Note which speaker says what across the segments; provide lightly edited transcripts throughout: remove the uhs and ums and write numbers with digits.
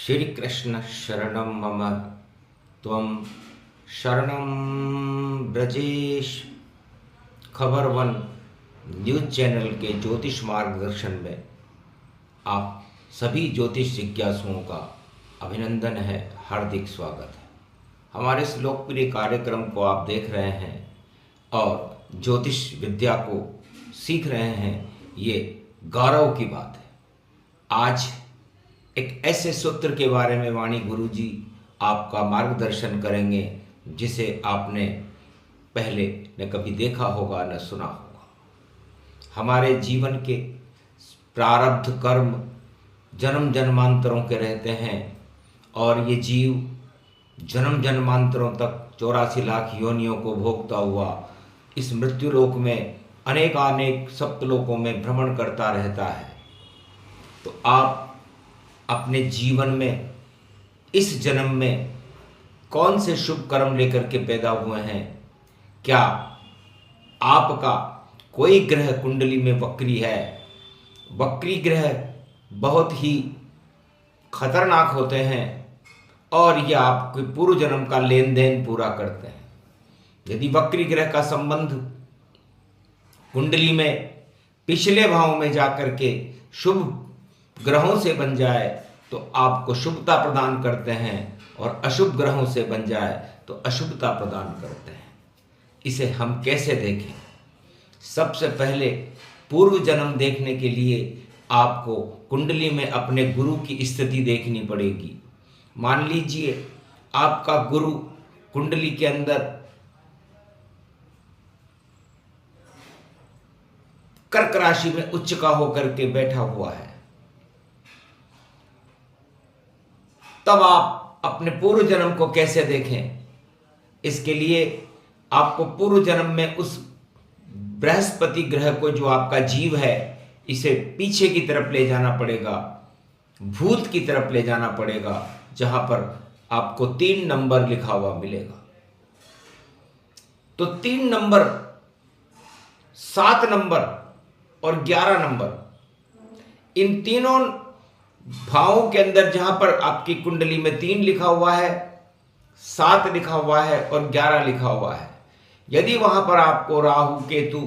Speaker 1: श्री कृष्ण शरणं मम त्वं शरणं ब्रजेश। खबर वन न्यूज़ चैनल के ज्योतिष मार्गदर्शन में आप सभी ज्योतिष जिज्ञासुओं का अभिनंदन है, हार्दिक स्वागत है। हमारे इस लोकप्रिय कार्यक्रम को आप देख रहे हैं और ज्योतिष विद्या को सीख रहे हैं, ये गौरव की बात है। आज एक ऐसे सूत्र के बारे में वाणी गुरुजी आपका मार्गदर्शन करेंगे जिसे आपने पहले न कभी देखा होगा न सुना होगा। हमारे जीवन के प्रारब्ध कर्म जन्म जन्मांतरों के रहते हैं और ये जीव जन्म जन्मांतरों तक 84 लाख योनियों को भोगता हुआ इस मृत्युलोक में अनेक सप्तलोकों में भ्रमण करता रहता है। तो आप अपने जीवन में इस जन्म में कौन से शुभ कर्म लेकर के पैदा हुए हैं? क्या आपका कोई ग्रह कुंडली में वक्री है? वक्री ग्रह बहुत ही खतरनाक होते हैं और ये आपके पूर्व जन्म का लेन देन पूरा करते हैं। यदि वक्री ग्रह का संबंध कुंडली में पिछले भाव में जाकर के शुभ ग्रहों से बन जाए तो आपको शुभता प्रदान करते हैं और अशुभ ग्रहों से बन जाए तो अशुभता प्रदान करते हैं। इसे हम कैसे देखें? सबसे पहले पूर्व जन्म देखने के लिए आपको कुंडली में अपने गुरु की स्थिति देखनी पड़ेगी। मान लीजिए आपका गुरु कुंडली के अंदर कर्क राशि में उच्च का होकर के बैठा हुआ है, तब आप अपने पूर्व जन्म को कैसे देखें? इसके लिए आपको पूर्व जन्म में उस बृहस्पति ग्रह को, जो आपका जीव है, इसे पीछे की तरफ ले जाना पड़ेगा, भूत की तरफ ले जाना पड़ेगा, जहां पर आपको 3 नंबर लिखा हुआ मिलेगा। तो 3 नंबर, 7 नंबर और 11 नंबर, इन तीनों भावों के अंदर जहां पर आपकी कुंडली में 3 लिखा हुआ है, 7 लिखा हुआ है और 11 लिखा हुआ है, यदि वहां पर आपको राहु, केतु,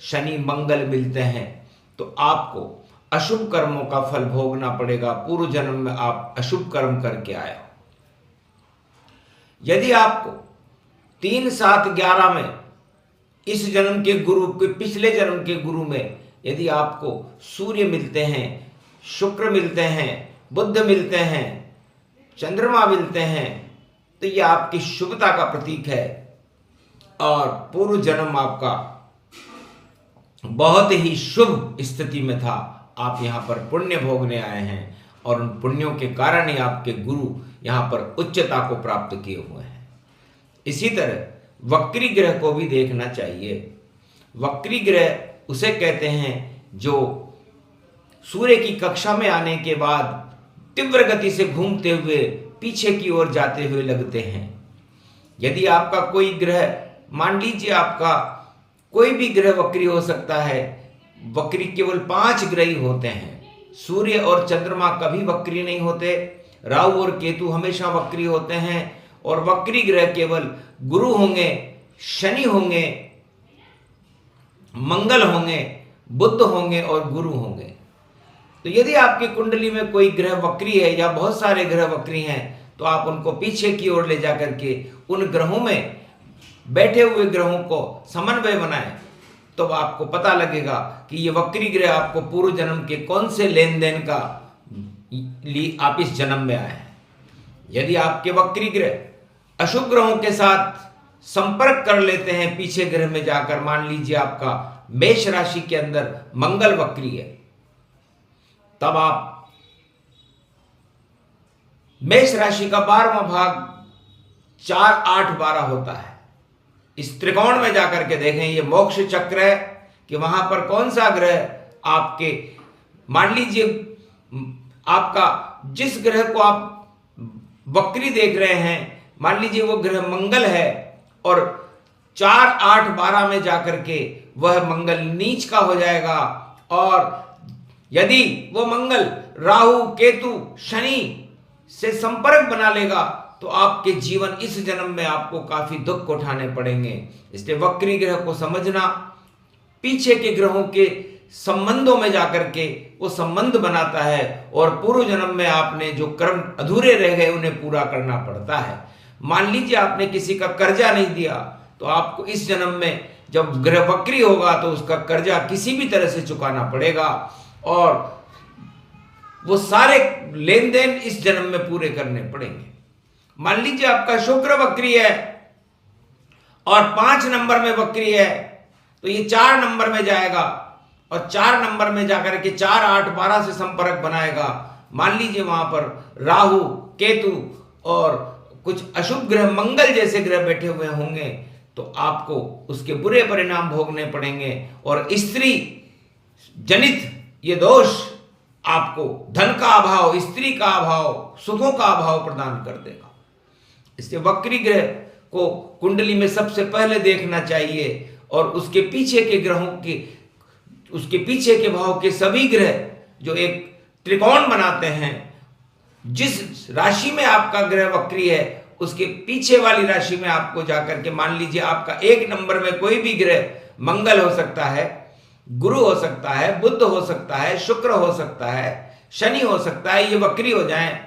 Speaker 1: शनि, मंगल मिलते हैं तो आपको अशुभ कर्मों का फल भोगना पड़ेगा। पूर्व जन्म में आप अशुभ कर्म करके आए हो। यदि आपको 3, 7, 11 में इस जन्म के गुरु के, पिछले जन्म के गुरु में यदि आपको सूर्य मिलते हैं, शुक्र मिलते हैं, बुध मिलते हैं, चंद्रमा मिलते हैं, तो यह आपकी शुभता का प्रतीक है और पूर्व जन्म आपका बहुत ही शुभ स्थिति में था। आप यहाँ पर पुण्य भोगने आए हैं और उन पुण्यों के कारण ही आपके गुरु यहाँ पर उच्चता को प्राप्त किए हुए हैं। इसी तरह वक्री ग्रह को भी देखना चाहिए। वक्री ग्रह उसे कहते हैं जो सूर्य की कक्षा में आने के बाद तीव्र गति से घूमते हुए पीछे की ओर जाते हुए लगते हैं। यदि आपका कोई ग्रह, मान लीजिए आपका कोई भी ग्रह वक्री हो सकता है। वक्री केवल 5 ग्रह ही होते हैं। सूर्य और चंद्रमा कभी वक्री नहीं होते। राहु और केतु हमेशा वक्री होते हैं और वक्री ग्रह केवल गुरु होंगे, शनि होंगे, मंगल होंगे, बुध होंगे और गुरु होंगे। तो यदि आपकी कुंडली में कोई ग्रह वक्री है या बहुत सारे ग्रह वक्री हैं तो आप उनको पीछे की ओर ले जाकर के उन ग्रहों में बैठे हुए ग्रहों को समन्वय बनाएं, तो आपको पता लगेगा कि ये वक्री ग्रह आपको पूर्व जन्म के कौन से लेन देन का लिए आप इस जन्म में आए हैं। यदि आपके वक्री ग्रह अशुभ ग्रहों के साथ संपर्क कर लेते हैं पीछे ग्रह में जाकर, मान लीजिए आपका मेष राशि के अंदर मंगल वक्री है, तब आप मेष राशि का 12वां भाग 4, 8, 12 होता है। इस त्रिकोण में जाकर के देखें, ये मोक्ष चक्र है कि वहां पर कौन सा ग्रह आपके, मान लीजिए आपका जिस ग्रह को आप वक्री देख रहे हैं, मान लीजिए वो ग्रह मंगल है और 4, 8, 12 में जाकर के वह मंगल नीच का हो जाएगा और यदि वो मंगल राहु, केतु, शनि से संपर्क बना लेगा तो आपके जीवन इस जन्म में आपको काफी दुख उठाने पड़ेंगे। इसलिए वक्री ग्रह को समझना, पीछे के ग्रहों के संबंधों में जाकर के वो संबंध बनाता है और पूर्व जन्म में आपने जो कर्म अधूरे रह गए उन्हें पूरा करना पड़ता है। मान लीजिए आपने किसी का कर्जा नहीं दिया तो आपको इस जन्म में जब ग्रह वक्री होगा तो उसका कर्जा किसी भी तरह से चुकाना पड़ेगा और वो सारे लेन देन इस जन्म में पूरे करने पड़ेंगे। मान लीजिए आपका शुक्र वक्री है और 5 नंबर में वक्री है तो ये 4 नंबर में जाएगा और 4 नंबर में जाकर के 4, 8, 12 से संपर्क बनाएगा। मान लीजिए वहां पर राहु, केतु और कुछ अशुभ ग्रह, मंगल जैसे ग्रह बैठे हुए होंगे तो आपको उसके बुरे परिणाम भोगने पड़ेंगे और स्त्री जनित ये दोष आपको धन का अभाव, स्त्री का अभाव, सुखों का अभाव प्रदान कर देगा। इसलिए वक्री ग्रह को कुंडली में सबसे पहले देखना चाहिए और उसके पीछे के ग्रहों के, उसके पीछे के भाव के सभी ग्रह जो एक त्रिकोण बनाते हैं, जिस राशि में आपका ग्रह वक्री है उसके पीछे वाली राशि में आपको जाकर के, मान लीजिए आपका 1 नंबर में कोई भी ग्रह, मंगल हो सकता है, गुरु हो सकता है, बुध हो सकता है, शुक्र हो सकता है, शनि हो सकता है, ये वक्री हो जाएं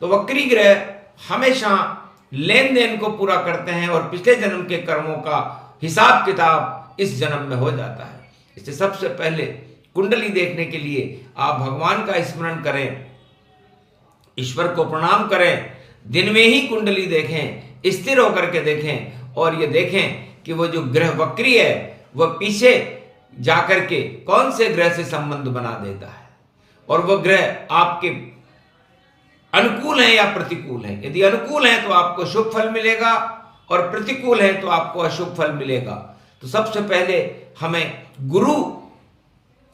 Speaker 1: तो वक्री ग्रह हमेशा लेन देन को पूरा करते हैं और पिछले जन्म के कर्मों का हिसाब किताब इस जन्म में हो जाता है। इससे सबसे पहले कुंडली देखने के लिए आप भगवान का स्मरण करें, ईश्वर को प्रणाम करें, दिन में ही कुंडली देखें, स्थिर होकर के देखें और ये देखें कि वो जो ग्रह वक्री है वह पीछे जाकर के कौन से ग्रह से संबंध बना देता है और वह ग्रह आपके अनुकूल है या प्रतिकूल है। यदि अनुकूल है तो आपको शुभ फल मिलेगा और प्रतिकूल है तो आपको अशुभ फल मिलेगा। तो सबसे पहले हमें गुरु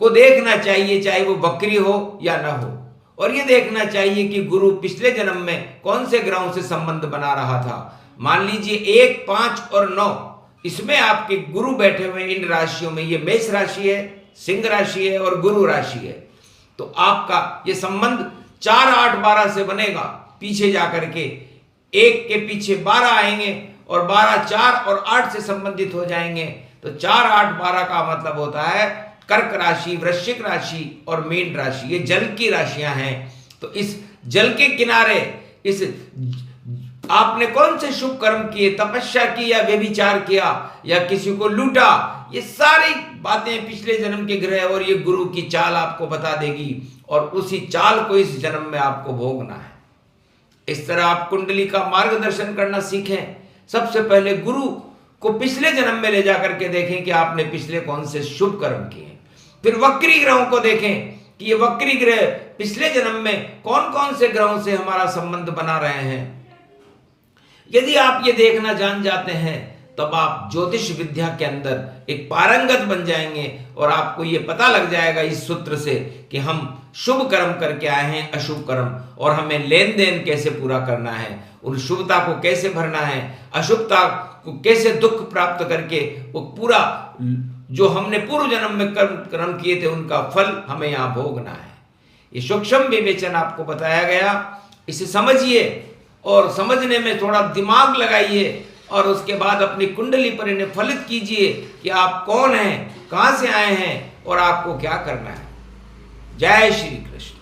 Speaker 1: को देखना चाहिए, चाहे वो वक्री हो या ना हो, और ये देखना चाहिए कि गुरु पिछले जन्म में कौन से ग्रहों से संबंध बना रहा था। मान लीजिए 1, 5 और 9 इसमें आपके गुरु बैठे हुए इन राशियों में, ये मेष राशि है, सिंह राशि है और गुरु राशि है, तो आपका ये संबंध 4, 8, 12 से बनेगा। पीछे जाकर के 1 के पीछे 12 आएंगे और 12 4 और 8 से संबंधित हो जाएंगे। तो 4, 8, 12 का मतलब होता है कर्क राशि, वृश्चिक राशि और मीन राशि, ये जल की राशियां हैं। तो इस जल के किनारे इस आपने कौन से शुभ कर्म किए, तपस्या की या व्यभिचार किया या किसी को लूटा, ये सारी बातें पिछले जन्म के ग्रह और ये गुरु की चाल आपको बता देगी और उसी चाल को इस जन्म में आपको भोगना है। इस तरह आप कुंडली का मार्गदर्शन करना सीखें। सबसे पहले गुरु को पिछले जन्म में ले जाकर के देखें कि आपने पिछले कौन से शुभ कर्म किए। फिर वक्री ग्रहों को देखें कि ये वक्री ग्रह पिछले जन्म में कौन कौन से ग्रहों से हमारा संबंध बना रहे हैं। यदि आप ये देखना जान जाते हैं तब आप ज्योतिष विद्या के अंदर एक पारंगत बन जाएंगे और आपको ये पता लग जाएगा इस सूत्र से कि हम शुभ कर्म करके आए हैं, अशुभ कर्म, और हमें लेन देन कैसे पूरा करना है, उन शुभता को कैसे भरना है, अशुभता को कैसे दुख प्राप्त करके वो पूरा जो हमने पूर्व जन्म में कर्म किए थे उनका फल हमें यहाँ भोगना है। ये सूक्ष्म विवेचन आपको बताया गया, इसे समझिए और समझने में थोड़ा दिमाग लगाइए और उसके बाद अपनी कुंडली पर इन्हें फलित कीजिए कि आप कौन हैं, कहां से आए हैं और आपको क्या करना है। जय श्री कृष्ण।